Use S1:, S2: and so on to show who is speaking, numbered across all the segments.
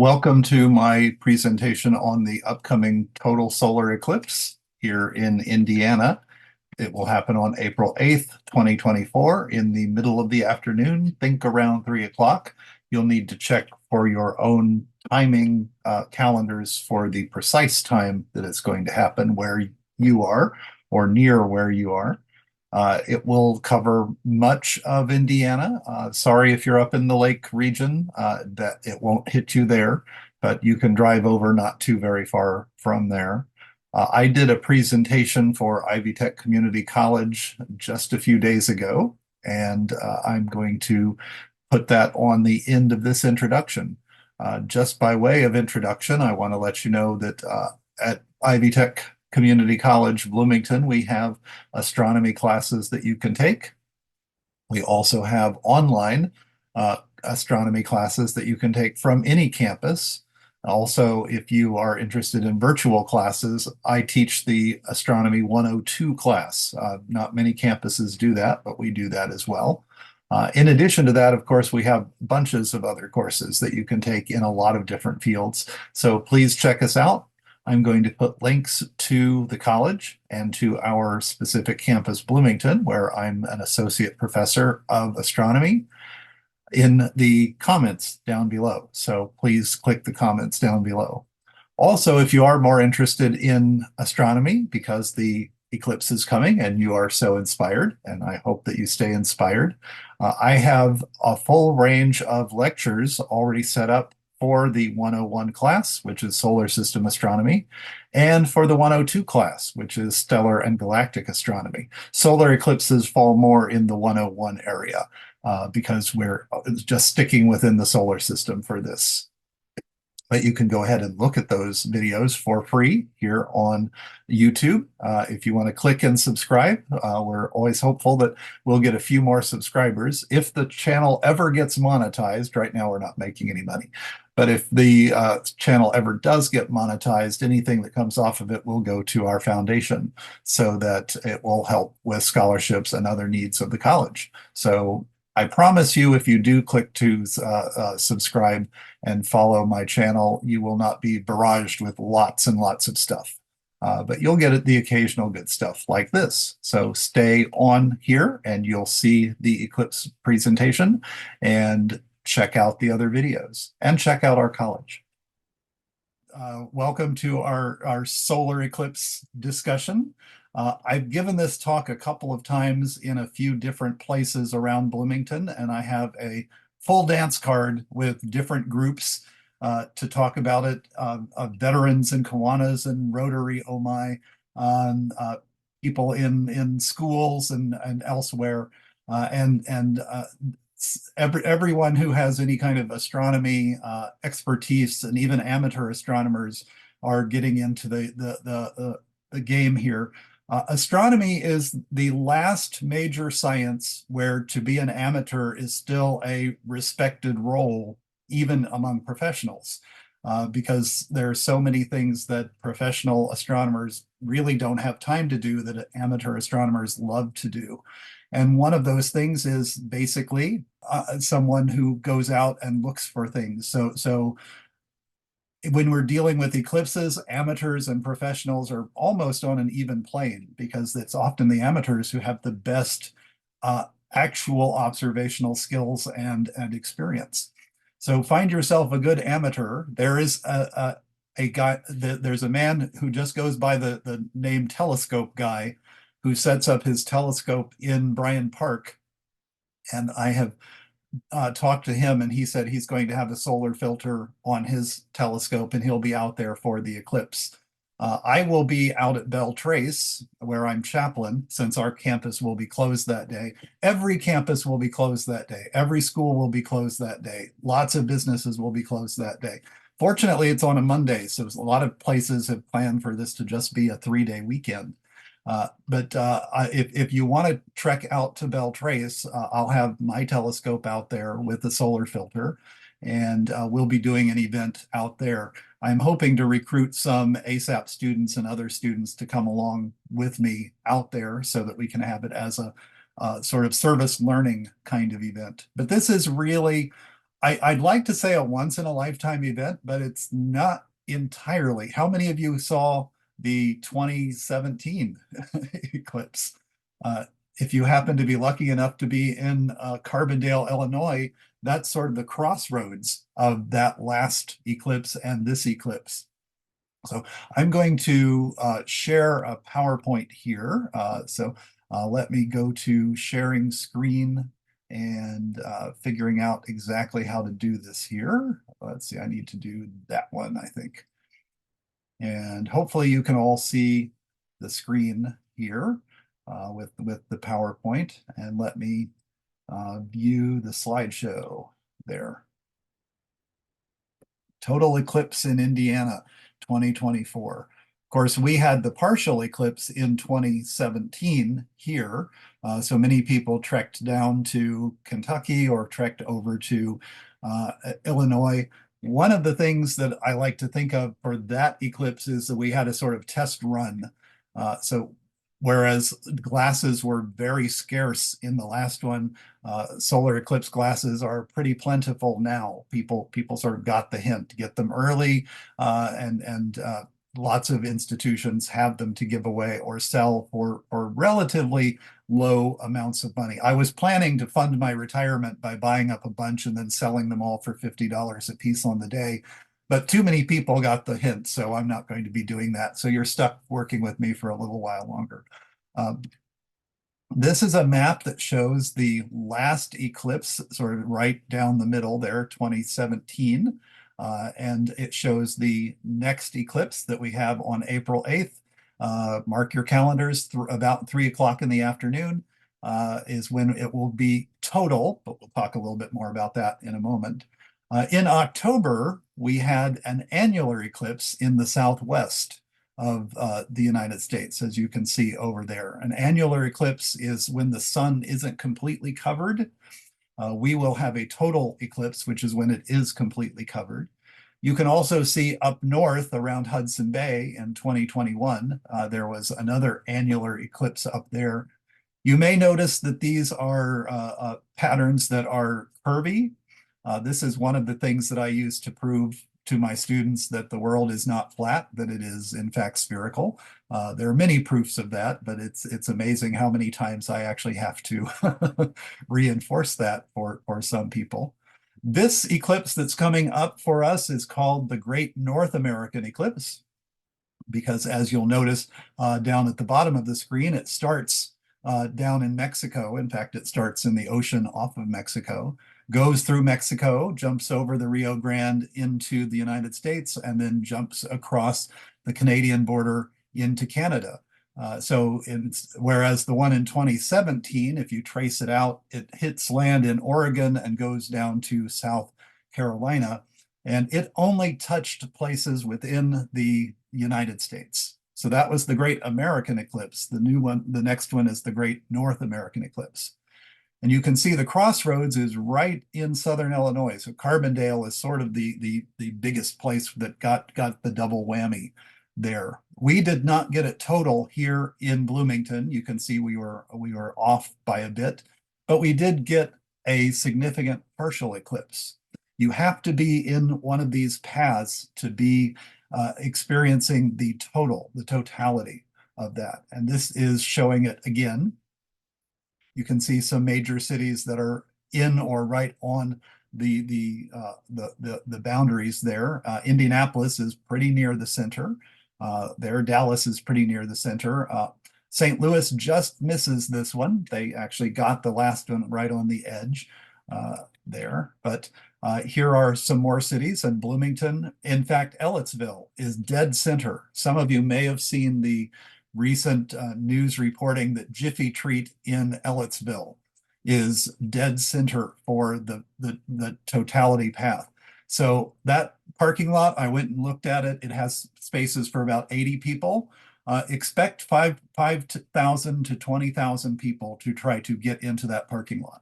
S1: Welcome to my presentation on the upcoming total solar eclipse here in Indiana. It will happen on April 8th, 2024 in the middle of the afternoon, think around 3 o'clock. You'll need to check for your own timing calendars for the precise time that it's going to happen where you are or near where you are. It will cover much of Indiana. Sorry if you're up in the lake region, that it won't hit you there, but you can drive over not too very far from there. I did a presentation for Ivy Tech Community College just a few days ago, and I'm going to put that on the end of this introduction. Just by way of introduction, I want to let you know that at Ivy Tech Community College, Bloomington, we have astronomy classes that you can take. We also have online astronomy classes that you can take from any campus. Also, if you are interested in virtual classes, I teach the Astronomy 102 class. Not many campuses do that, but we do that as well. In addition to that, of course, we have bunches of other courses that you can take in a lot of different fields. So please check us out. I'm going to put links to the college and to our specific campus, Bloomington, where I'm an associate professor of astronomy, in the comments down below. So please click the comments down below. Also, if you are more interested in astronomy because the eclipse is coming and you are so inspired, and I hope that you stay inspired, I have a full range of lectures already set up for the 101 class, which is solar system astronomy, and for the 102 class, which is stellar and galactic astronomy. Solar eclipses fall more in the 101 area because we're just sticking within the solar system for this. But you can go ahead and look at those videos for free here on YouTube. If you want to click and subscribe, we're always hopeful that we'll get a few more subscribers. If the channel ever gets monetized, right now we're not making any money, but if the channel ever does get monetized, anything that comes off of it will go to our foundation so that it will help with scholarships and other needs of the college. So I promise you, if you do click to subscribe and follow my channel, you will not be barraged with lots and lots of stuff. But you'll get the occasional good stuff like this. So stay on here and you'll see the eclipse presentation and check out the other videos and check out our college. Welcome to our solar eclipse discussion. I've given this talk a couple of times in a few different places around Bloomington, and I have a full dance card with different groups to talk about it, veterans and Kiwanis and Rotary OMI, people in schools and elsewhere, and everyone who has any kind of astronomy expertise, and even amateur astronomers are getting into the game here. Astronomy is the last major science where to be an amateur is still a respected role, even among professionals, because there are so many things that professional astronomers really don't have time to do that amateur astronomers love to do. And one of those things is basically someone who goes out and looks for things. So when we're dealing with eclipses, amateurs and professionals are almost on an even plane because it's often the amateurs who have the best actual observational skills and experience. So find yourself a good amateur. There is a guy, there's a man who just goes by the name Telescope Guy, who sets up his telescope in Bryant Park. And I have talked to him, and he said he's going to have a solar filter on his telescope and he'll be out there for the eclipse. I will be out at Beltrace, where I'm chaplain, since our campus will be closed that day. Every campus will be closed that day. Every school will be closed that day. Lots of businesses will be closed that day. Fortunately, it's on a Monday, so a lot of places have planned for this to just be a 3-day weekend. But if you want to trek out to Beltrace, I'll have my telescope out there with the solar filter, and we'll be doing an event out there. I'm hoping to recruit some ASAP students and other students to come along with me out there so that we can have it as a sort of service learning kind of event. But this is really I'd like to say a once in a lifetime event, but it's not entirely. How many of you saw the 2017 eclipse? Uh, if you happen to be lucky enough to be in Carbondale, Illinois, that's sort of the crossroads of that last eclipse and this eclipse. So I'm going to share a PowerPoint here. Let me go to sharing screen and figuring out exactly how to do this here. Let's see, I need to do that one, I think. And hopefully you can all see the screen here with the PowerPoint. And let me view the slideshow there. Total eclipse in Indiana, 2024. Of course, we had the partial eclipse in 2017 here. So many people trekked down to Kentucky or trekked over to Illinois. One of the things that I like to think of for that eclipse is that we had a sort of test run. So whereas glasses were very scarce in the last one, solar eclipse glasses are pretty plentiful now. People sort of got the hint, get them early, and lots of institutions have them to give away or sell for relatively low amounts of money. I was planning to fund my retirement by buying up a bunch and then selling them all for $50 a piece on the day. But too many people got the hint, so I'm not going to be doing that. So you're stuck working with me for a little while longer. Um, this is a map that shows the last eclipse sort of right down the middle there, 2017. And it shows the next eclipse that we have on April 8th. Mark your calendars, about 3 o'clock in the afternoon is when it will be total, but we'll talk a little bit more about that in a moment. In October, we had an annular eclipse in the southwest of the United States, as you can see over there. An annular eclipse is when the sun isn't completely covered. We will have a total eclipse, which is when it is completely covered. You can also see up north around Hudson Bay in 2021, there was another annular eclipse up there. You may notice that these are patterns that are curvy. This is one of the things that I use to prove to my students that the world is not flat, that it is in fact spherical. There are many proofs of that, but it's amazing how many times I actually have to reinforce that for some people. This eclipse that's coming up for us is called the Great North American Eclipse, because as you'll notice down at the bottom of the screen, it starts down in Mexico. In fact, it starts in the ocean off of Mexico, goes through Mexico, jumps over the Rio Grande into the United States, and then jumps across the Canadian border into Canada. Whereas the one in 2017, if you trace it out, it hits land in Oregon and goes down to South Carolina, and it only touched places within the United States. So that was the Great American Eclipse. The new one, the next one is the Great North American Eclipse. And you can see the crossroads is right in Southern Illinois. So Carbondale is sort of the biggest place that got the double whammy there. We did not get it total here in Bloomington. You can see we were off by a bit, but we did get a significant partial eclipse. You have to be in one of these paths to be experiencing the totality of that. And this is showing it again. You can see some major cities that are in or right on the boundaries there. Indianapolis is pretty near the center. There, Dallas is pretty near the center. St. Louis just misses this one. They actually got the last one right on the edge there. But here are some more cities in Bloomington. In fact, Ellettsville is dead center. Some of you may have seen the recent news reporting that Jiffy Treat in Ellettsville is dead center for the totality path. So that parking lot, I went and looked at it. It has spaces for about 80 people. Expect 5,000 to 20,000 people to try to get into that parking lot.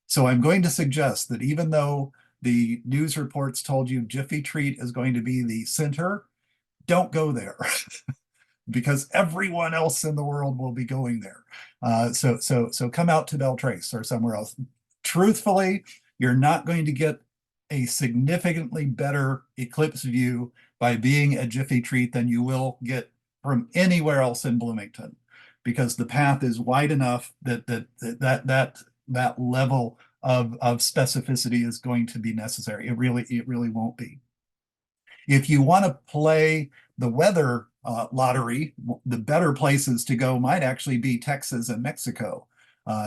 S1: So I'm going to suggest that even though the news reports told you Jiffy Treat is going to be the center, don't go there. Because everyone else in the world will be going there. So come out to Beltrace or somewhere else. Truthfully, you're not going to get a significantly better eclipse view by being at Jiffy Tree than you will get from anywhere else in Bloomington, because the path is wide enough that level of specificity is going to be necessary. It really won't be. If you want to play the weather lottery, the better places to go might actually be Texas and Mexico.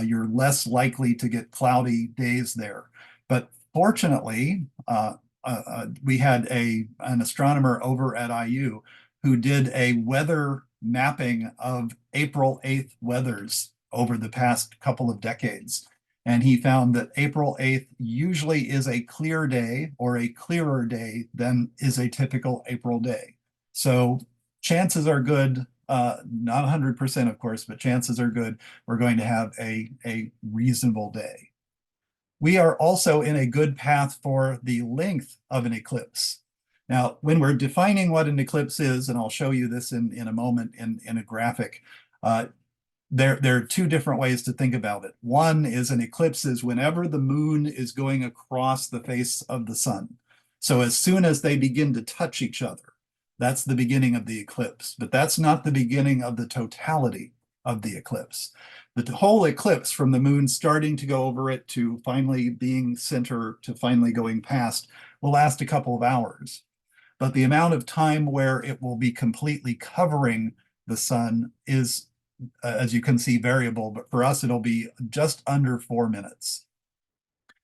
S1: You're less likely to get cloudy days there. But fortunately, we had an astronomer over at IU who did a weather mapping of April 8th weathers over the past couple of decades. And he found that April 8th usually is a clear day or a clearer day than is a typical April day. So chances are good, not 100%, of course, but chances are good we're going to have a reasonable day. We are also in a good path for the length of an eclipse. Now, when we're defining what an eclipse is, and I'll show you this in a moment in a graphic, there are two different ways to think about it. One is an eclipse is whenever the moon is going across the face of the sun. So as soon as they begin to touch each other, that's the beginning of the eclipse. But that's not the beginning of the totality of the eclipse. The whole eclipse, from the moon starting to go over it to finally being center to finally going past, will last a couple of hours. But the amount of time where it will be completely covering the sun is, as you can see, variable, but for us, it'll be just under 4 minutes.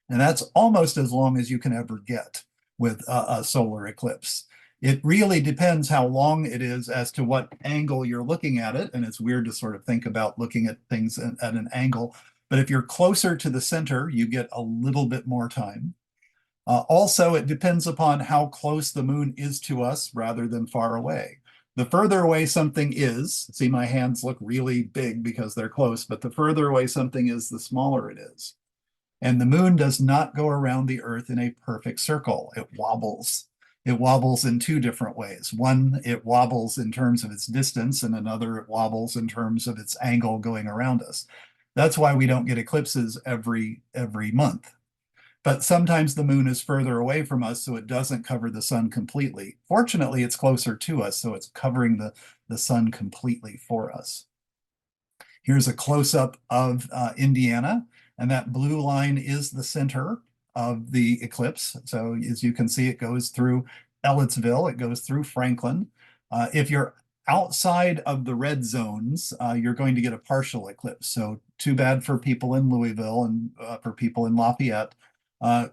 S1: And that's almost as long as you can ever get with a solar eclipse. It really depends how long it is as to what angle you're looking at it. And it's weird to sort of think about looking at things at an angle. But if you're closer to the center, you get a little bit more time. Also, it depends upon how close the moon is to us rather than far away. The further away something is, see, my hands look really big because they're close, but the further away something is, the smaller it is. And the moon does not go around the Earth in a perfect circle. It wobbles. It wobbles in two different ways. One, it wobbles in terms of its distance, and another, it wobbles in terms of its angle going around us. That's why we don't get eclipses every month. But sometimes the moon is further away from us, so it doesn't cover the sun completely. Fortunately, it's closer to us, so it's covering the sun completely for us. Here's a close-up of Indiana, and that blue line is the center of the eclipse. So as you can see, it goes through Ellettsville, it goes through Franklin. If you're outside of the red zones, you're going to get a partial eclipse. So too bad for people in Louisville and for people in Lafayette.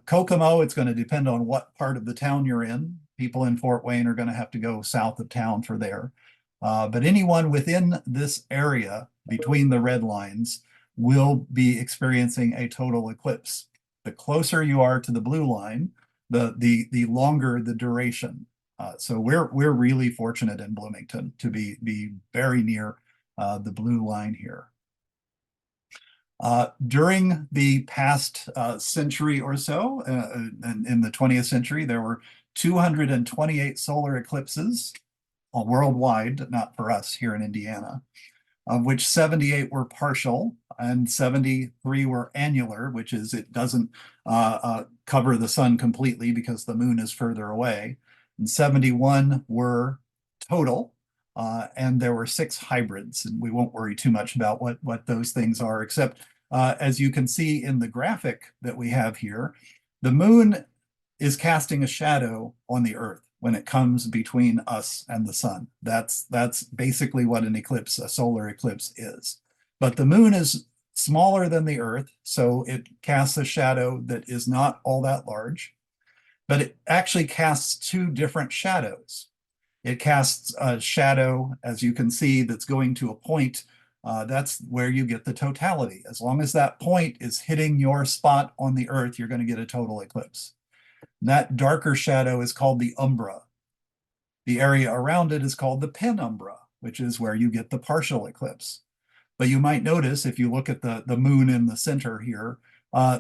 S1: Kokomo, it's going to depend on what part of the town you're in. People in Fort Wayne are going to have to go south of town for there. But anyone within this area between the red lines will be experiencing a total eclipse. The closer you are to the blue line, the longer the duration. So we're really fortunate in Bloomington to be very near the blue line here. During the past century or so, in the 20th century, there were 228 solar eclipses worldwide, not for us here in Indiana, of which 78 were partial and 73 were annular, which is it doesn't cover the sun completely because the moon is further away. And 71 were total, and there were 6 hybrids. And we won't worry too much about what those things are, except as you can see in the graphic that we have here, the moon is casting a shadow on the Earth when it comes between us and the sun. That's basically what an eclipse, a solar eclipse, is. But the moon is smaller than the Earth, so it casts a shadow that is not all that large, but it actually casts 2 different shadows. It casts a shadow, as you can see, that's going to a point. That's where you get the totality. As long as that point is hitting your spot on the Earth, you're going to get a total eclipse. That darker shadow is called the umbra. The area around it is called the penumbra, which is where you get the partial eclipse. But you might notice if you look at the moon in the center here,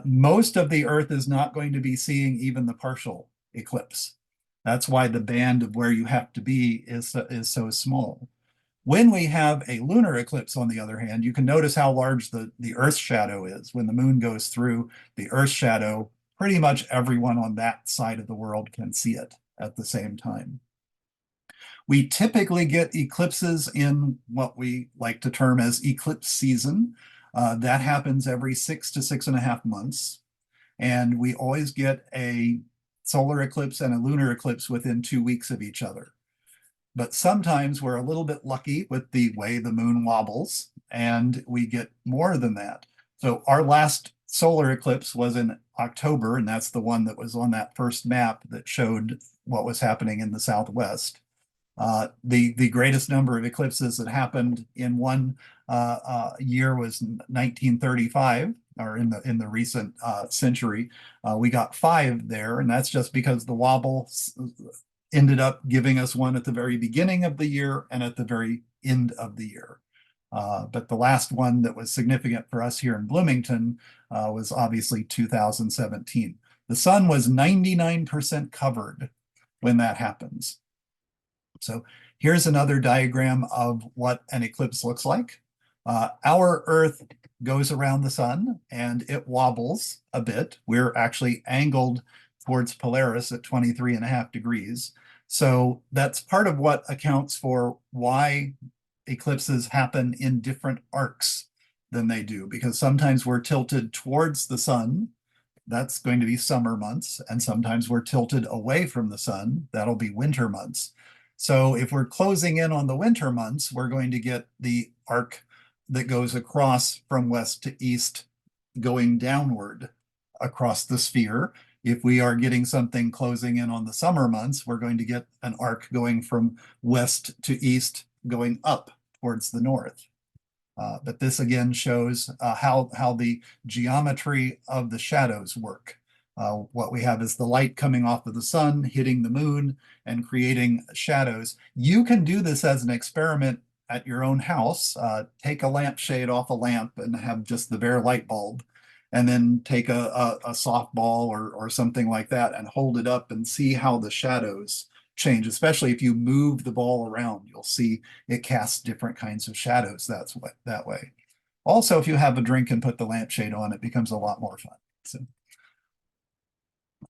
S1: most of the Earth is not going to be seeing even the partial eclipse. That's why the band of where you have to be is so small. When we have a lunar eclipse, on the other hand, you can notice how large the Earth's shadow is. When the moon goes through, the Earth's shadow pretty much everyone on that side of the world can see it at the same time. We typically get eclipses in what we like to term as eclipse season. That happens every 6 to 6.5 months. And we always get a solar eclipse and a lunar eclipse within 2 weeks of each other. But sometimes we're a little bit lucky with the way the moon wobbles, and we get more than that. So our last solar eclipse was in October, and that's the one that was on that first map that showed what was happening in the Southwest. The greatest number of eclipses that happened in one year was 1935, or in the recent century. We got 5 there, and that's just because the wobble ended up giving us one at the very beginning of the year and at the very end of the year. But the last one that was significant for us here in Bloomington was obviously 2017. The sun was 99% covered when that happens. So here's another diagram of what an eclipse looks like. Our Earth goes around the sun and it wobbles a bit. We're actually angled towards Polaris at 23.5 degrees. So that's part of what accounts for why eclipses happen in different arcs than they do, because sometimes we're tilted towards the sun. That's going to be summer months, and sometimes we're tilted away from the sun. That'll be winter months. So if we're closing in on the winter months, we're going to get the arc that goes across from west to east, going downward across the sphere. If we are getting something closing in on the summer months, we're going to get an arc going from west to east, going up towards the north. But this again shows how the geometry of the shadows work. What we have is the light coming off of the sun, hitting the moon, and creating shadows. You can do this as an experiment at your own house. Take a lampshade off a lamp and have just the bare light bulb, and then take a softball or something like that and hold it up and see how the shadows change. Especially if you move the ball around, you'll see it casts different kinds of shadows that way. Also, if you have a drink and put the lampshade on, it becomes a lot more fun. So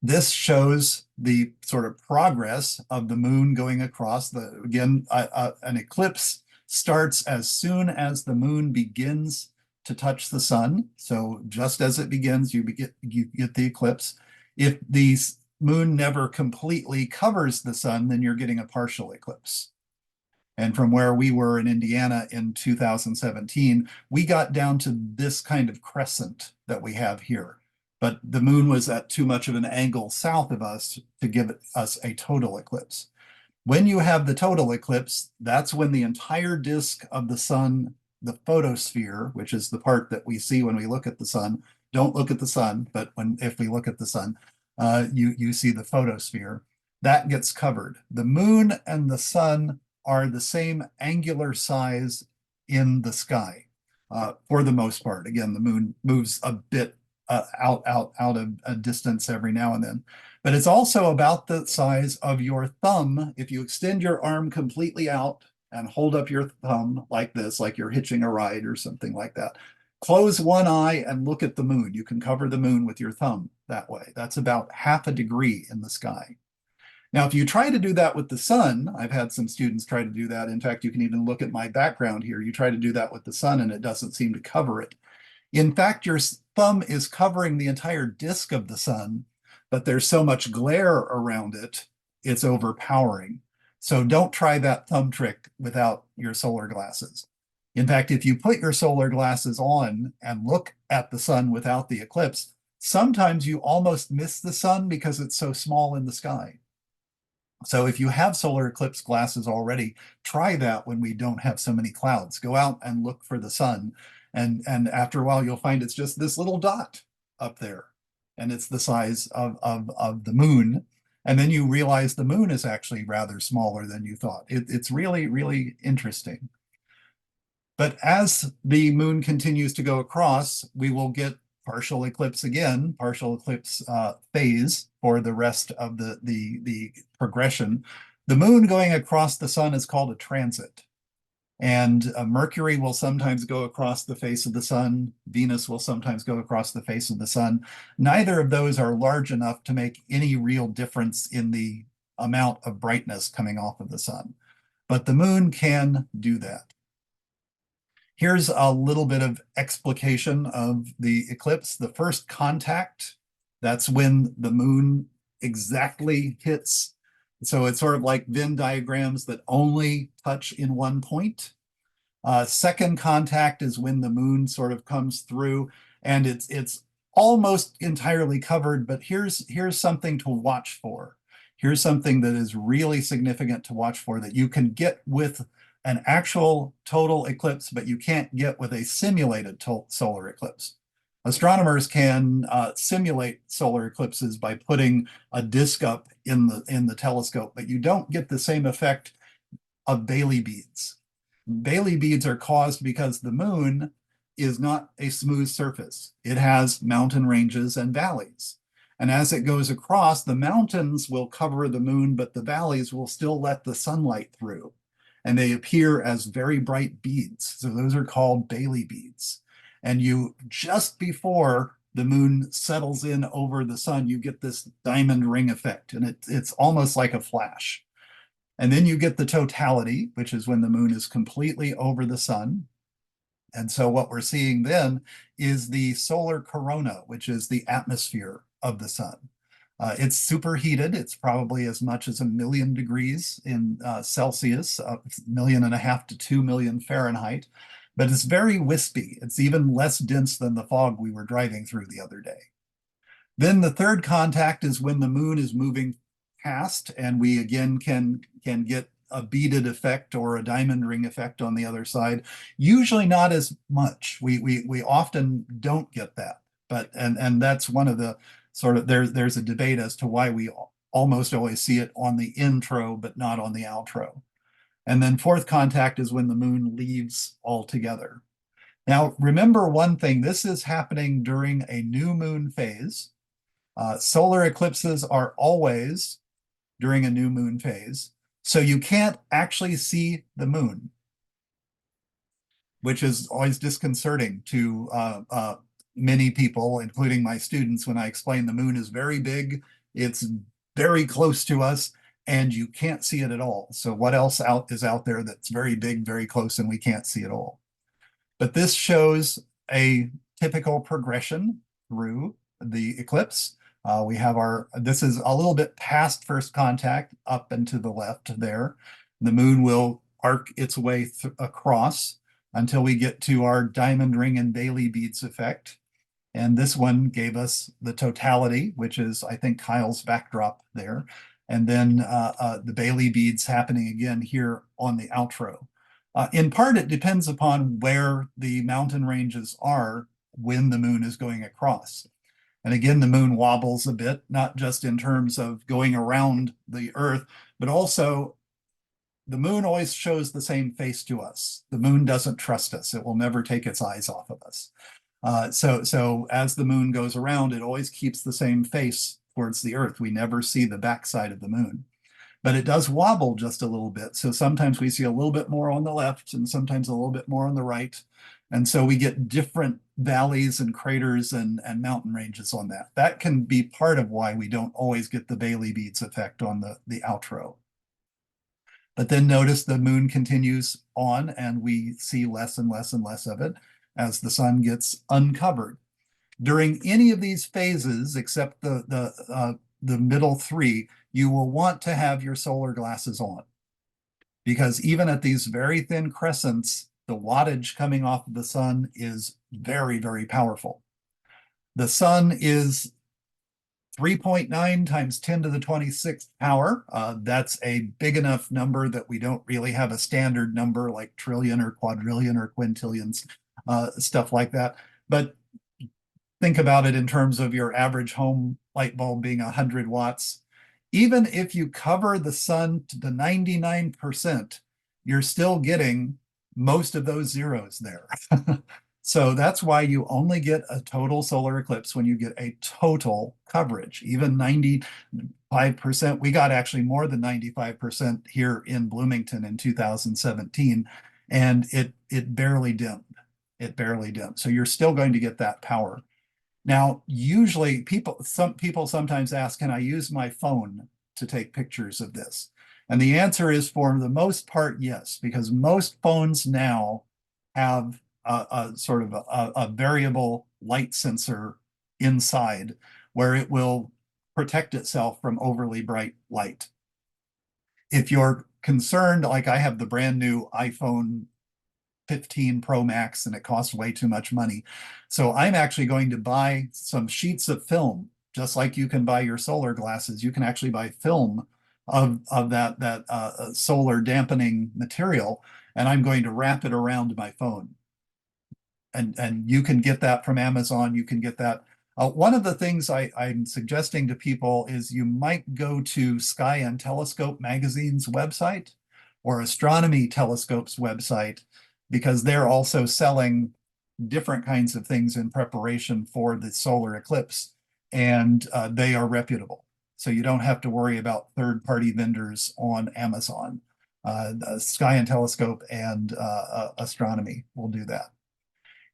S1: this shows the sort of progress of the moon going across. Again, an eclipse starts as soon as the moon begins to touch the sun. So just as it begins, you get the eclipse. If the moon never completely covers the sun, then you're getting a partial eclipse. And from where we were in Indiana in 2017, we got down to this kind of crescent that we have here. But the moon was at too much of an angle south of us to give us a total eclipse. When you have the total eclipse, that's when the entire disk of the sun, the photosphere, which is the part that we see when we look at the sun, don't look at the sun, but if we look at the sun, you see the photosphere, that gets covered. The moon and the sun are the same angular size in the sky for the most part. Again, the moon moves a bit out of a distance every now and then. But it's also about the size of your thumb. If you extend your arm completely out and hold up your thumb like this, like you're hitching a ride or something like that, close one eye and look at the moon. You can cover the moon with your thumb that way. That's about 1/2 degree in the sky. Now, if you try to do that with the sun, I've had some students try to do that. In fact, you can even look at my background here. You try to do that with the sun and it doesn't seem to cover it. In fact, your thumb is covering the entire disk of the sun, but there's so much glare around it, it's overpowering. So don't try that thumb trick without your solar glasses. In fact, if you put your solar glasses on and look at the sun without the eclipse, sometimes you almost miss the sun because it's so small in the sky. So if you have solar eclipse glasses already, try that when we don't have so many clouds. Go out and look for the sun. And after a while, you'll find it's just this little dot up there. And it's the size of the moon. And then you realize the moon is actually rather smaller than you thought. It's really, really interesting. But as the moon continues to go across, we will get partial eclipse again, partial eclipse phase for the rest of the progression. The moon going across the sun is called a transit, And Mercury will sometimes go across the face of the sun. Venus will sometimes go across the face of the sun. Neither of those are large enough to make any real difference in the amount of brightness coming off of the sun. But the moon can do that. Here's a little bit of explication of the eclipse. The first contact, that's when the moon exactly hits. So it's sort of like Venn diagrams that only touch in one point. Second contact is when the moon sort of comes through and it's almost entirely covered, but here's something to watch for. Here's something that is really significant to watch for that you can get with an actual total eclipse, but you can't get with a simulated solar eclipse. Astronomers can simulate solar eclipses by putting a disk up in the telescope, but you don't get the same effect of Bailey beads. Bailey beads are caused because the moon is not a smooth surface. It has mountain ranges and valleys. And as it goes across, the mountains will cover the moon, but the valleys will still let the sunlight through. And they appear as very bright beads. So those are called Bailey beads. And you, just before the moon settles in over the sun, you get this diamond ring effect. And it's almost like a flash. And then you get the totality, which is when the moon is completely over the sun. And so what we're seeing then is the solar corona, which is the atmosphere of the sun. It's superheated. It's probably as much as 1,000,000 degrees in Celsius, 1.5 to 2 million Fahrenheit, but it's very wispy. It's even less dense than the fog we were driving through the other day. Then the third contact is when the moon is moving past, and we again can get a beaded effect or a diamond ring effect on the other side. Usually not as much. We often don't get that, but and that's one of the sort of there's a debate as to why we almost always see it on the intro but not on the outro. And then fourth contact is when the moon leaves altogether. Now, remember one thing, this is happening during a new moon phase. Solar eclipses are always during a new moon phase. So you can't actually see the moon, which is always disconcerting to many people, including my students, when I explain the moon is very big, it's very close to us, and you can't see it at all. So what else is out there that's very big, very close, and we can't see it all? But this shows a typical progression through the eclipse. We have this is a little bit past first contact, up and to the left there. The moon will arc its way across until we get to our diamond ring and Bailey beads effect. And this one gave us the totality, which is, I think, Kyle's backdrop there. And then the Bailey beads happening again here on the outro. In part, it depends upon where the mountain ranges are when the moon is going across. And again, the moon wobbles a bit, not just in terms of going around the Earth, but also the moon always shows the same face to us. The moon doesn't trust us. It will never take its eyes off of us. So as the moon goes around, it always keeps the same face towards the Earth. We never see the backside of the moon. But it does wobble just a little bit. So sometimes we see a little bit more on the left and sometimes a little bit more on the right. And so we get different valleys and craters and mountain ranges on that. That can be part of why we don't always get the Bailey beads effect on the outro. But then notice the moon continues on and we see less and less and less of it as the sun gets uncovered. During any of these phases, except the middle three, you will want to have your solar glasses on, because even at these very thin crescents, the wattage coming off of the sun is very, very powerful. The sun is 3.9 times 10 to the 26th power. That's a big enough number that we don't really have a standard number like trillion or quadrillion or quintillions, stuff like that. But think about it in terms of your average home light bulb being 100 watts. Even if you cover the sun to the 99%, you're still getting most of those zeros there. So that's why you only get a total solar eclipse when you get a total coverage. Even 95%, we got actually more than 95% here in Bloomington in 2017. and it barely dimmed. It barely dimmed. So you're still going to get that power. Now, usually some people sometimes ask, can I use my phone to take pictures of this? And the answer is, for the most part, yes, because most phones now have a sort of a variable light sensor inside where it will protect itself from overly bright light. If you're concerned, like I have the brand new iPhone 15 Pro Max and it costs way too much money. So I'm actually going to buy some sheets of film, just like you can buy your solar glasses. You can actually buy film of that solar dampening material, and I'm going to wrap it around my phone. And you can get that from Amazon. You can get that. One of the things I'm suggesting to people is you might go to Sky and Telescope magazine's website or Astronomy Telescope's website, because they're also selling different kinds of things in preparation for the solar eclipse, and they are reputable. So you don't have to worry about third-party vendors on Amazon. Sky and Telescope and Astronomy will do that.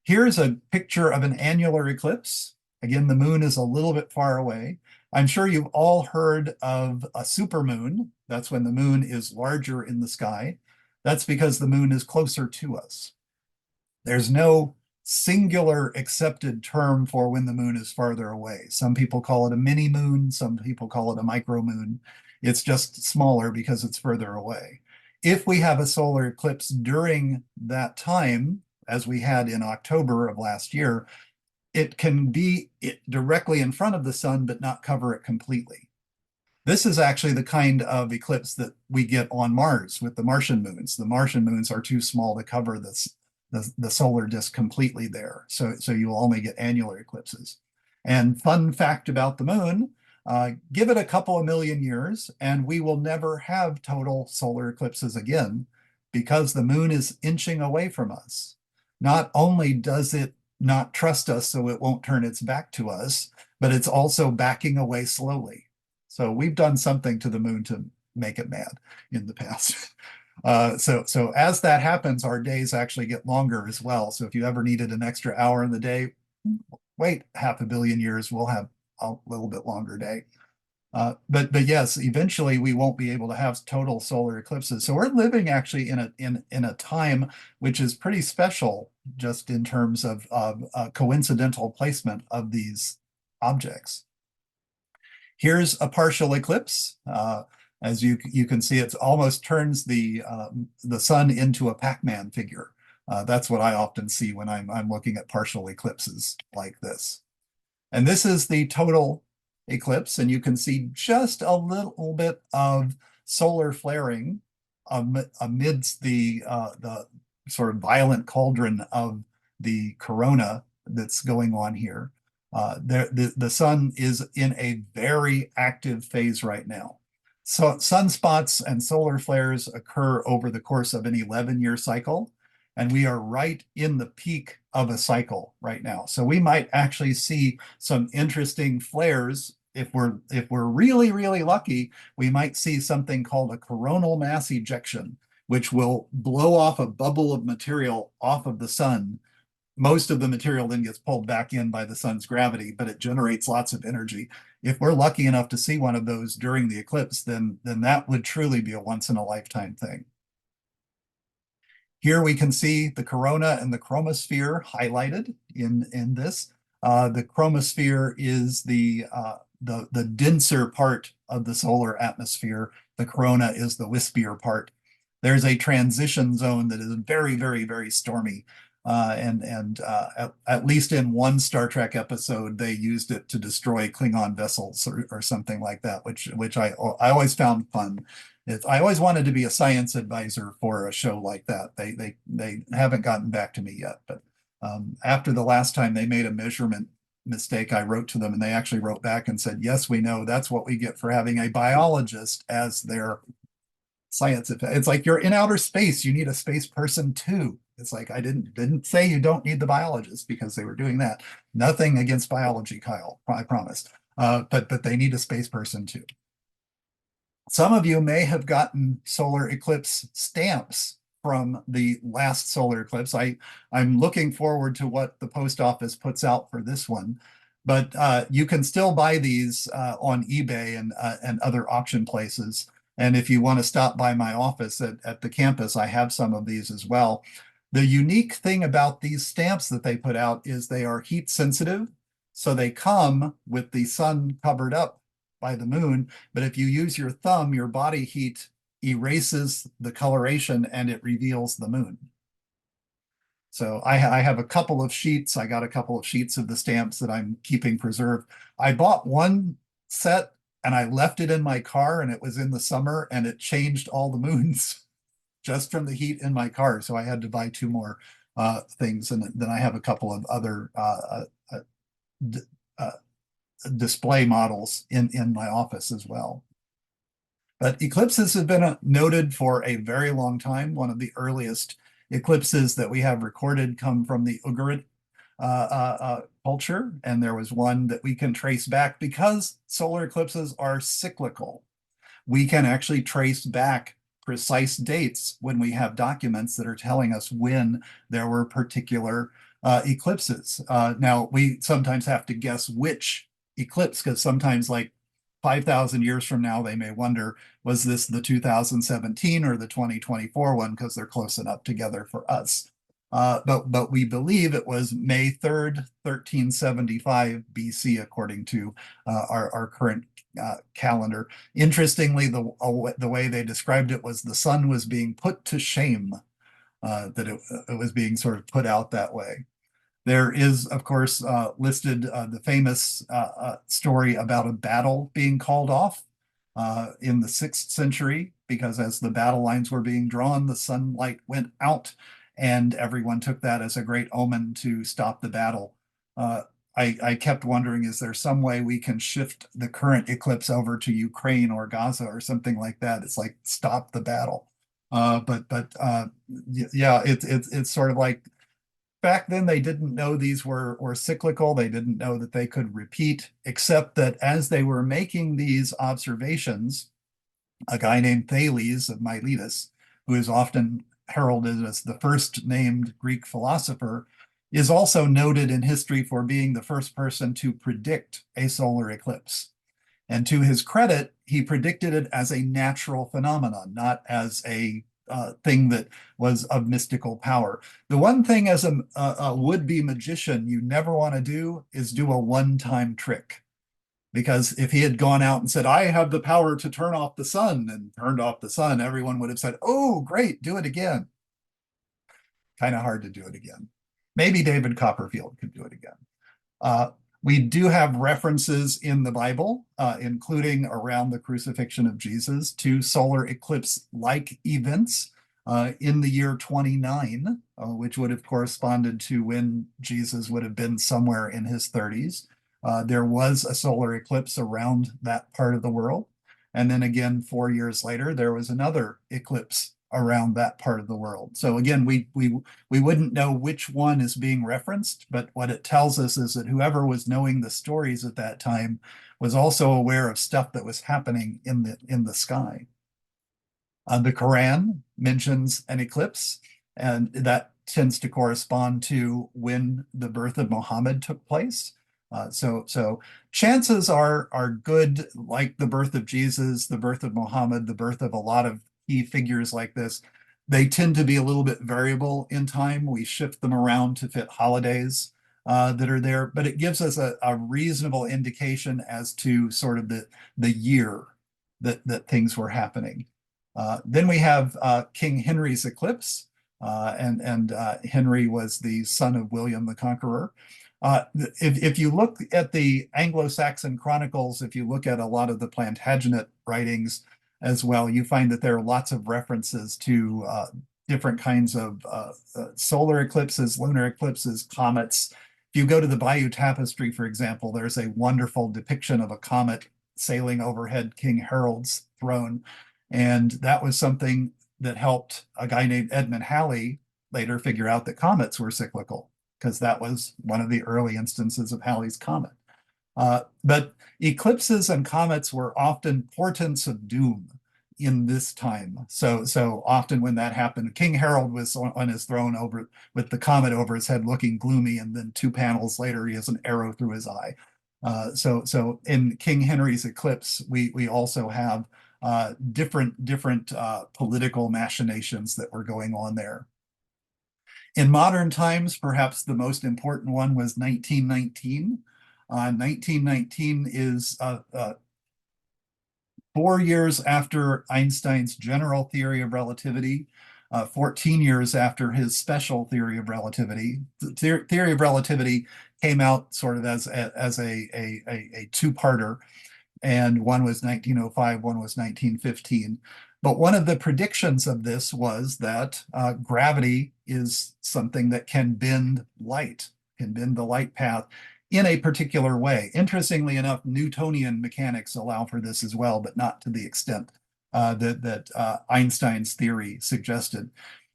S1: Here's a picture of an annular eclipse. Again, the moon is a little bit far away. I'm sure you've all heard of a supermoon. That's when the moon is larger in the sky. That's because the moon is closer to us. There's no singular accepted term for when the moon is farther away. Some people call it a mini moon, some people call it a micro moon. It's just smaller because it's further away. If we have a solar eclipse during that time, as we had in October of last year, it can be directly in front of the sun, but not cover it completely. This is actually the kind of eclipse that we get on Mars with the Martian moons. The Martian moons are too small to cover the solar disk completely there. So you will only get annular eclipses. And fun fact about the moon, give it a couple of million years and we will never have total solar eclipses again, because the moon is inching away from us. Not only does it not trust us so it won't turn its back to us, but it's also backing away slowly. So we've done something to the moon to make it mad in the past. So as that happens, our days actually get longer as well. So if you ever needed an extra hour in the day, wait half a billion years, we'll have a little bit longer day. But yes, eventually we won't be able to have total solar eclipses. So we're living actually in a time which is pretty special, just in terms of coincidental placement of these objects. Here's a partial eclipse. As you can see, it almost turns the sun into a Pac-Man figure. That's what I often see when I'm looking at partial eclipses like this. And this is the total eclipse, and you can see just a little bit of solar flaring amidst the sort of violent cauldron of the corona that's going on here. The sun is in a very active phase right now. So sunspots and solar flares occur over the course of an 11-year cycle, and we are right in the peak of a cycle right now. So we might actually see some interesting flares. If we're really, really lucky, we might see something called a coronal mass ejection, which will blow off a bubble of material off of the sun. Most of the material then gets pulled back in by the sun's gravity, but it generates lots of energy. If we're lucky enough to see one of those during the eclipse, then that would truly be a once in a lifetime thing. Here we can see the corona and the chromosphere highlighted in this. The chromosphere is the denser part of the solar atmosphere. The corona is the wispier part. There's a transition zone that is very, very, very stormy. At least in one Star Trek episode, they used it to destroy Klingon vessels or something like that, which I always found fun. I always wanted to be a science advisor for a show like that. They haven't gotten back to me yet, but after the last time they made a measurement mistake, I wrote to them and they actually wrote back and said, yes, we know that's what we get for having a biologist as their science. It's like you're in outer space, you need a space person too. It's like I didn't say you don't need the biologist, because they were doing that. Nothing against biology, Kyle, I promise. But they need a space person too. Some of you may have gotten solar eclipse stamps from the last solar eclipse. I'm looking forward to what the post office puts out for this one. But you can still buy these on eBay and other auction places. And if you want to stop by my office at the campus, I have some of these as well. The unique thing about these stamps that they put out is they are heat sensitive. So they come with the sun covered up by the moon. But if you use your thumb, your body heat erases the coloration and it reveals the moon. So I have a couple of sheets. I got a couple of sheets of the stamps that I'm keeping preserved. I bought one set and I left it in my car, and it was in the summer, and it changed all the moons just from the heat in my car. So I had to buy two more things. And then I have a couple of other uh, display models in my office as well. But eclipses have been noted for a very long time. One of the earliest eclipses that we have recorded come from the Ugarit culture, and there was one that we can trace back because solar eclipses are cyclical. We can actually trace back precise dates when we have documents that are telling us when there were particular eclipses. Now, we sometimes have to guess which eclipse, because sometimes, like 5,000 years from now, they may wonder, was this the 2017 or the 2024 one, because they're close enough together for us. But we believe it was May 3rd, 1375 BC, according to our current calendar. Interestingly, the way they described it was the sun was being put to shame, that it was being sort of put out that way. There is, of course, listed the famous story about a battle being called off in the 6th century, because as the battle lines were being drawn, the sunlight went out, and everyone took that as a great omen to stop the battle. I kept wondering, is there some way we can shift the current eclipse over to Ukraine or Gaza or something like that? It's like, stop the battle. Yeah, it's sort of like, back then they didn't know these were cyclical. They didn't know that they could repeat, except that as they were making these observations, a guy named Thales of Miletus, who is often heralded as the first named Greek philosopher, is also noted in history for being the first person to predict a solar eclipse. And to his credit, he predicted it as a natural phenomenon, not as a thing that was of mystical power. The one thing as a would-be magician you never want to do is do a one-time trick. Because if he had gone out and said, I have the power to turn off the sun, and turned off the sun, everyone would have said, oh, great, do it again. Kind of hard to do it again. Maybe David Copperfield could do it again. We do have references in the Bible, including around the crucifixion of Jesus, to solar eclipse-like events in the year 29, which would have corresponded to when Jesus would have been somewhere in his 30s. There was a solar eclipse around that part of the world. And then again, 4 years later, there was another eclipse around that part of the world. So again, we wouldn't know which one is being referenced, but what it tells us is that whoever was knowing the stories at that time was also aware of stuff that was happening in the sky. The Quran mentions an eclipse, and that tends to correspond to when the birth of Muhammad took place. So chances are good, like the birth of Jesus, the birth of Muhammad, the birth of a lot of key figures like this. They tend to be a little bit variable in time. We shift them around to fit holidays that are there, but it gives us a reasonable indication as to sort of the year that things were happening. Then we have King Henry's eclipse, and Henry was the son of William the Conqueror. If you look at the Anglo-Saxon chronicles, if you look at a lot of the Plantagenet writings as well, you find that there are lots of references to different kinds of solar eclipses, lunar eclipses, comets. If you go to the Bayeux Tapestry, for example, there's a wonderful depiction of a comet sailing overhead King Harold's throne. And that was something that helped a guy named Edmund Halley later figure out that comets were cyclical, because that was one of the early instances of Halley's comet. But eclipses and comets were often portents of doom. in this time. So often when that happened, King Harold was on his throne over with the comet over his head looking gloomy, and then two panels later he has an arrow through his eye. So in King Henry's eclipse, we also have different political machinations that were going on there. In modern times, perhaps the most important one was 1919. 1919 is 4 years after Einstein's general theory of relativity, 14 years after his special theory of relativity. The theory of relativity came out sort of as a two-parter, and one was 1905, one was 1915. But one of the predictions of this was that gravity is something that can bend light, can bend the light path in a particular way. Interestingly enough, Newtonian mechanics allow for this as well, but not to the extent that Einstein's theory suggested.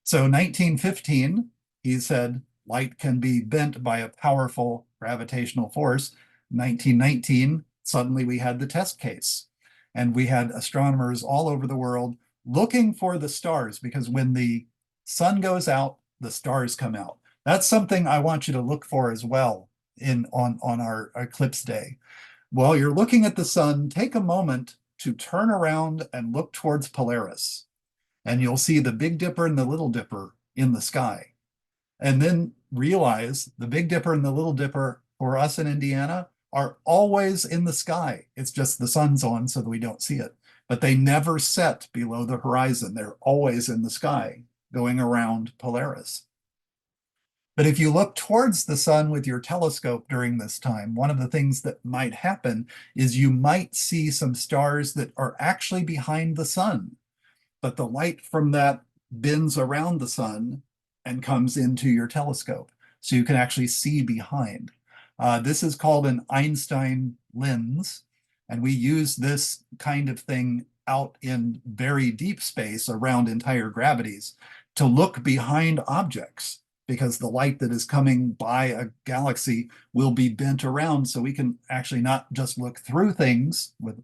S1: So 1915, he said light can be bent by a powerful gravitational force. 1919, suddenly we had the test case, and we had astronomers all over the world looking for the stars, because when the sun goes out, the stars come out. That's something I want you to look for as well on our eclipse day. While you're looking at the sun, take a moment to turn around and look towards Polaris, and you'll see the Big Dipper and the Little Dipper in the sky. And then realize the Big Dipper and the Little Dipper for us in Indiana are always in the sky. It's just the sun's on so that we don't see it. But they never set below the horizon. They're always in the sky going around Polaris. But if you look towards the sun with your telescope during this time, one of the things that might happen is you might see some stars that are actually behind the sun, but the light from that bends around the sun and comes into your telescope. So you can actually see behind. This is called an Einstein lens, and we use this kind of thing out in very deep space around entire gravities to look behind objects, because the light that is coming by a galaxy will be bent around, so we can actually not just look through things with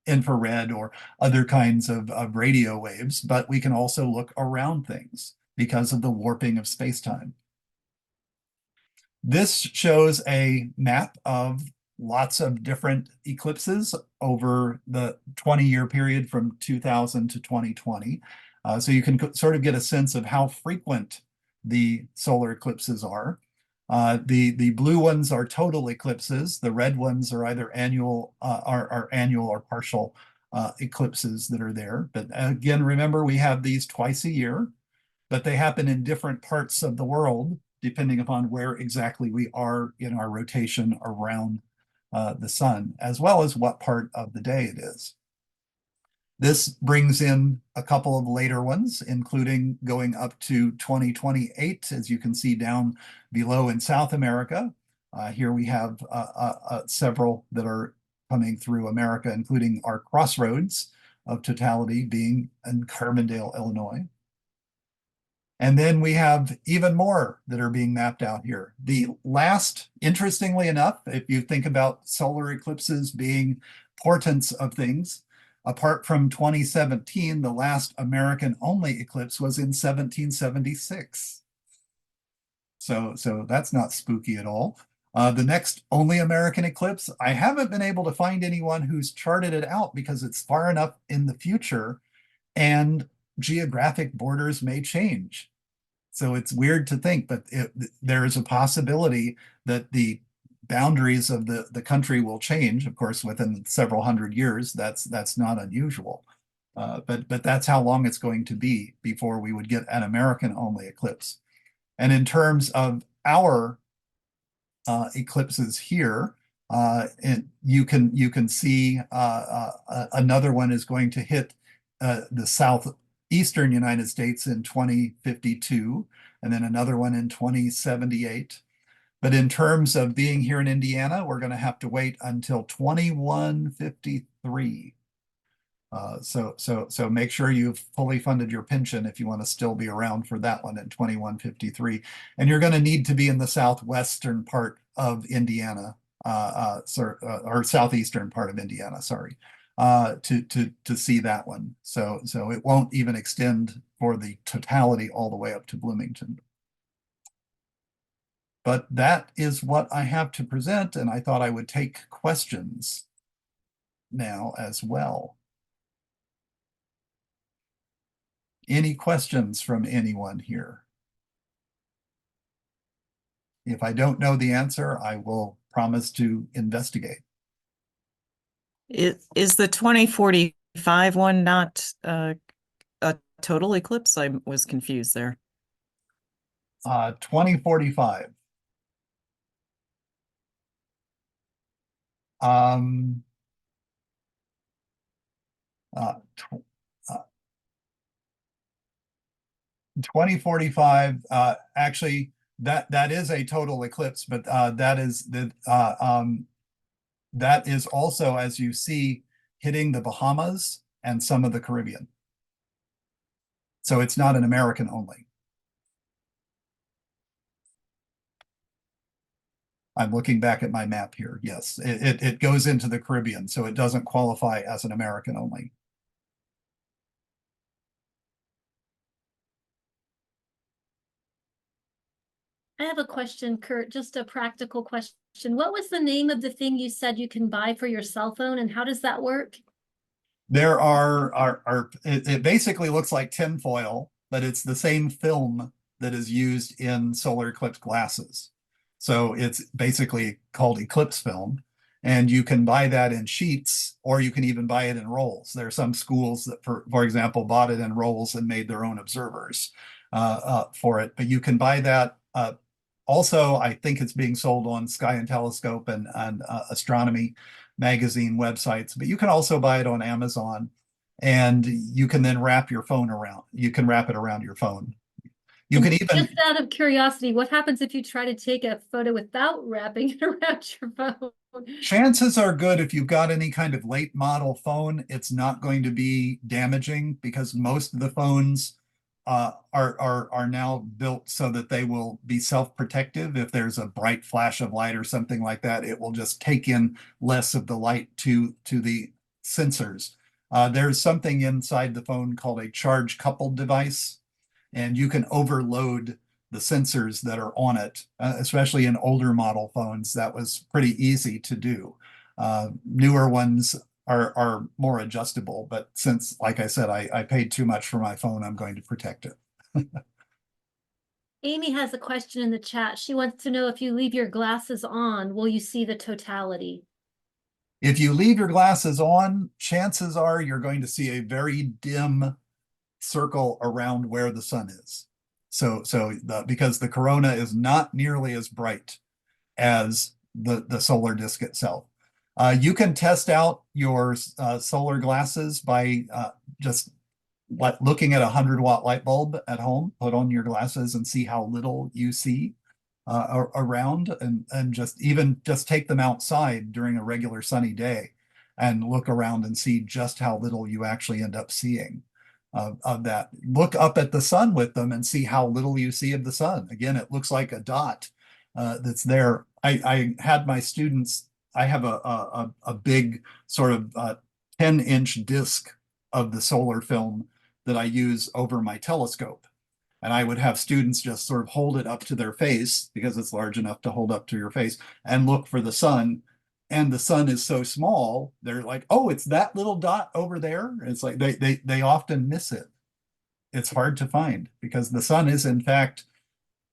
S1: infrared or other kinds of radio waves, but we can also look around things because of the warping of space-time. This shows a map of lots of different eclipses over the 20-year period from 2000 to 2020. So you can sort of get a sense of how frequent the solar eclipses are. The blue ones are total eclipses. The red ones are either annual or partial eclipses that are there. But again, remember, we have these twice a year, but they happen in different parts of the world, depending upon where exactly we are in our rotation around the sun, as well as what part of the day it is. This brings in a couple of later ones, including going up to 2028, as you can see down below in South America. Here we have several that are coming through America, including our crossroads of totality being in Carbondale, Illinois. And then we have even more that are being mapped out here. The last, interestingly enough, if you think about solar eclipses being portents of things, apart from 2017, the last American-only eclipse was in 1776. So that's not spooky at all. The next only American eclipse, I haven't been able to find anyone who's charted it out because it's far enough in the future and geographic borders may change. So it's weird to think, but there is a possibility that the boundaries of the country will change, of course, within several hundred years. That's not unusual. But that's how long it's going to be before we would get an American-only eclipse. And in terms of our eclipses here, you can see another one is going to hit the southeastern United States in 2052, and then another one in 2078. But in terms of being here in Indiana, we're going to have to wait until 2153. So make sure you've fully funded your pension if you want to still be around for that one in 2153. And you're going to need to be in the southwestern part of Indiana, or southeastern part of Indiana, sorry. to see that one. So it won't even extend for the totality all the way up to Bloomington. But that is what I have to present, and I thought I would take questions now as well. Any questions from anyone here? If I don't know the answer, I will promise to investigate.
S2: Is the 2045 one not a total eclipse? I was confused there.
S1: 2045. Um, uh, tw 2045, actually, that is a total eclipse, but that is also, as you see, hitting the Bahamas and some of the Caribbean. So it's not an American only. I'm looking back at my map here. Yes, it goes into the Caribbean, so it doesn't qualify as an American only.
S3: I have a question, Kurt, just a practical question. What was the name of the thing you said you can buy for your cell phone, and how does that work?
S1: There are it basically looks like tinfoil, but it's the same film that is used in solar eclipse glasses. So it's basically called eclipse film, and you can buy that in sheets, or you can even buy it in rolls. There are some schools that, for example, bought it in rolls and made their own observers for it. But you can buy that. Also, I think it's being sold on Sky and Telescope and astronomy magazine websites, but you can also buy it on Amazon, and you can then wrap your phone around. You can wrap it around your phone. You can even,
S3: just out of curiosity, what happens if you try to take a photo without wrapping it around your phone?
S1: chances are good if you've got any kind of late model phone, it's not going to be damaging because most of the phones are now built so that they will be self-protective. If there's a bright flash of light or something like that, it will just take in less of the light to the sensors. There's something inside the phone called a charge coupled device, and you can overload the sensors that are on it, especially in older model phones. That was pretty easy to do. Newer ones are more adjustable, but since, like I said, I paid too much for my phone, I'm going to protect it.
S3: Amy has a question in the chat. She wants to know if you leave your glasses on, will you see the totality?
S1: If you leave your glasses on, chances are you're going to see a very dim circle around where the sun is. Because the corona is not nearly as bright as the solar disk itself. You can test out your solar glasses by just looking at a 100-watt light bulb at home, put on your glasses and see how little you see around, and just take them outside during a regular sunny day and look around and see just how little you actually end up seeing of that. Look up at the sun with them and see how little you see of the sun. Again, it looks like a dot that's there. I had my students, I have a big sort of 10-inch disc of the solar film that I use over my telescope. And I would have students just sort of hold it up to their face because it's large enough to hold up to your face and look for the sun. And the sun is so small, they're like, oh, it's that little dot over there. It's like they often miss it. It's hard to find because the sun is in fact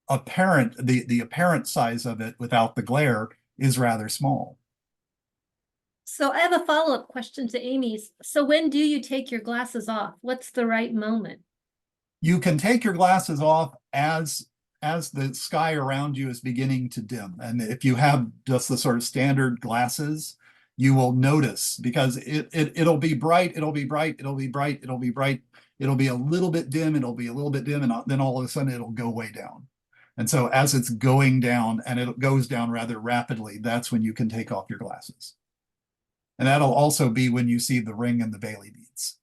S1: apparent, the apparent size of it without the glare is rather small.
S3: So I have a follow-up question to Amy's. So when do you take your glasses off? What's the right moment?
S1: You can take your glasses off as the sky around you is beginning to dim. And if you have just the sort of standard glasses, you will notice because it'll be bright, it'll be bright, it'll be bright, it'll be bright, it'll be a little bit dim, it'll be a little bit dim, and then all of a sudden it'll go way down. And so as it's going down, and it goes down rather rapidly, that's when you can take off your glasses. And that'll also be when you see the ring and the Bailey beads.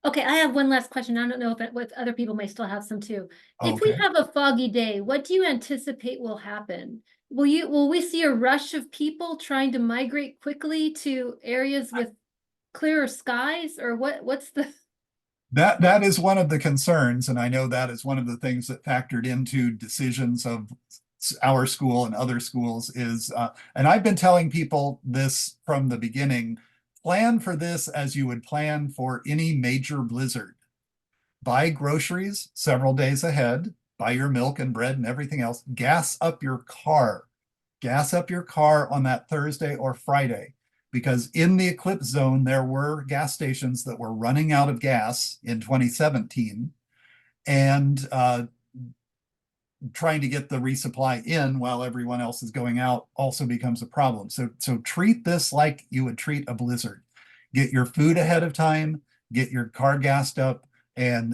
S3: Okay, I have one last question. I don't know if other people may still have some too. If we
S1: Okay.
S3: have a foggy day, what do you anticipate will happen? Will we see a rush of people trying to migrate quickly to areas with clearer skies, or what's the?
S1: That is one of the concerns, and I know that is one of the things that factored into decisions of our school and other schools is, and I've been telling people this from the beginning, plan for this as you would plan for any major blizzard. Buy groceries several days ahead, buy your milk and bread and everything else, gas up your car. Gas up your car on that Thursday or Friday, because in the eclipse zone, there were gas stations that were running out of gas in 2017, and trying to get the resupply in while everyone else is going out also becomes a problem. So treat this like you would treat a blizzard. Get your food ahead of time, get your car gassed up, and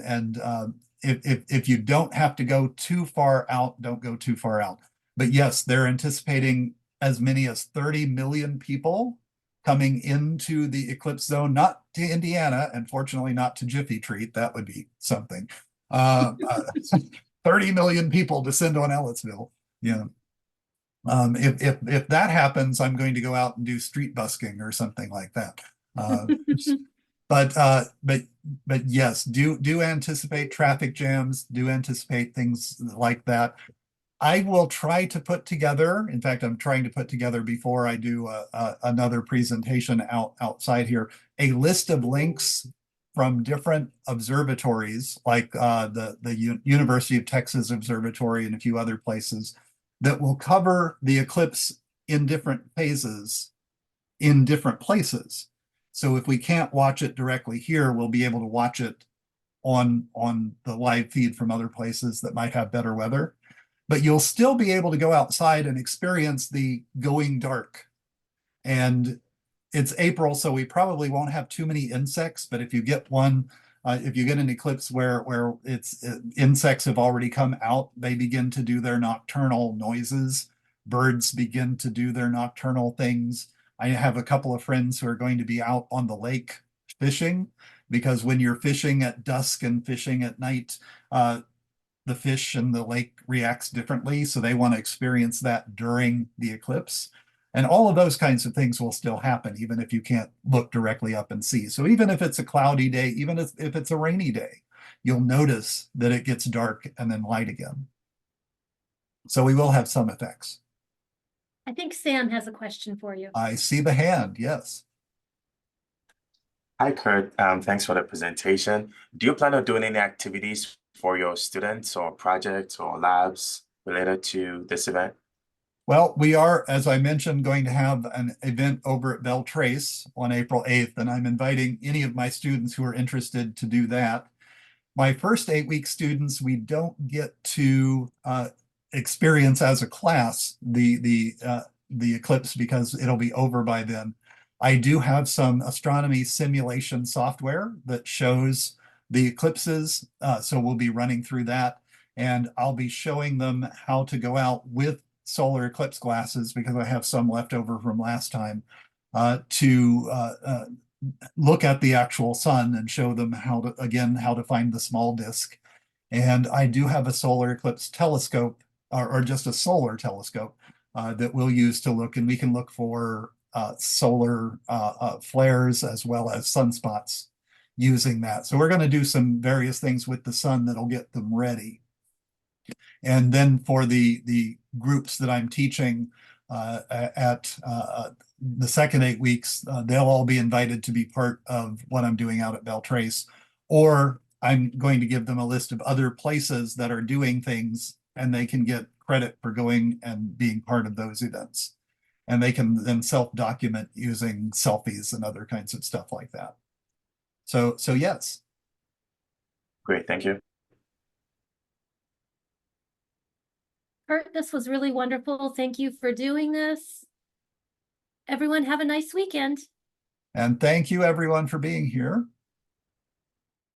S1: if you don't have to go too far out, don't go too far out. But yes, they're anticipating as many as 30 million people coming into the eclipse zone, not to Indiana, and fortunately not to Jiffy Treat. That would be something. 30 million people descend on Ellettsville. Yeah. If that happens, I'm going to go out and do street busking or something like that. But yes, do anticipate traffic jams, do anticipate things like that. I will try to put together, in fact, I'm trying to put together before I do another presentation outside here, a list of links from different observatories, like the University of Texas Observatory and a few other places, that will cover the eclipse in different phases in different places. So if we can't watch it directly here, we'll be able to watch it on the live feed from other places that might have better weather. But you'll still be able to go outside and experience the going dark. And it's April, so we probably won't have too many insects, but if you get one, if you get an eclipse where it's insects have already come out, they begin to do their nocturnal noises. Birds begin to do their nocturnal things. I have a couple of friends who are going to be out on the lake fishing, because when you're fishing at dusk and fishing at night, the fish in the lake reacts differently. So they want to experience that during the eclipse. And all of those kinds of things will still happen, even if you can't look directly up and see. So even if it's a cloudy day, even if it's a rainy day, you'll notice that it gets dark and then light again. So we will have some effects.
S3: I think Sam has a question for you.
S1: I see the hand, yes.
S4: Hi, Kurt. Thanks for the presentation. Do you plan on doing any activities for your students or projects or labs related to this event?
S1: Well, we are, as I mentioned, going to have an event over at Belle Trace on April 8th, and I'm inviting any of my students who are interested to do that. My first 8-week students, we don't get to experience as a class the eclipse because it'll be over by then. I do have some astronomy simulation software that shows the eclipses, so we'll be running through that, and I'll be showing them how to go out with solar eclipse glasses, because I have some left over from last time, to look at the actual sun and show them how to find the small disk. And I do have a solar eclipse telescope, or just a solar telescope, that we'll use to look, and we can look for solar flares as well as sunspots using that. So we're going to do some various things with the sun that'll get them ready. And then for the groups that I'm teaching at the second 8 weeks, they'll all be invited to be part of what I'm doing out at Belle Trace, or I'm going to give them a list of other places that are doing things, and they can get credit for going and being part of those events. And they can then self-document using selfies and other kinds of stuff like that. So yes.
S4: Great, thank you.
S3: Kurt, this was really wonderful. Thank you for doing this. Everyone have a nice weekend.
S1: And thank you everyone for being here.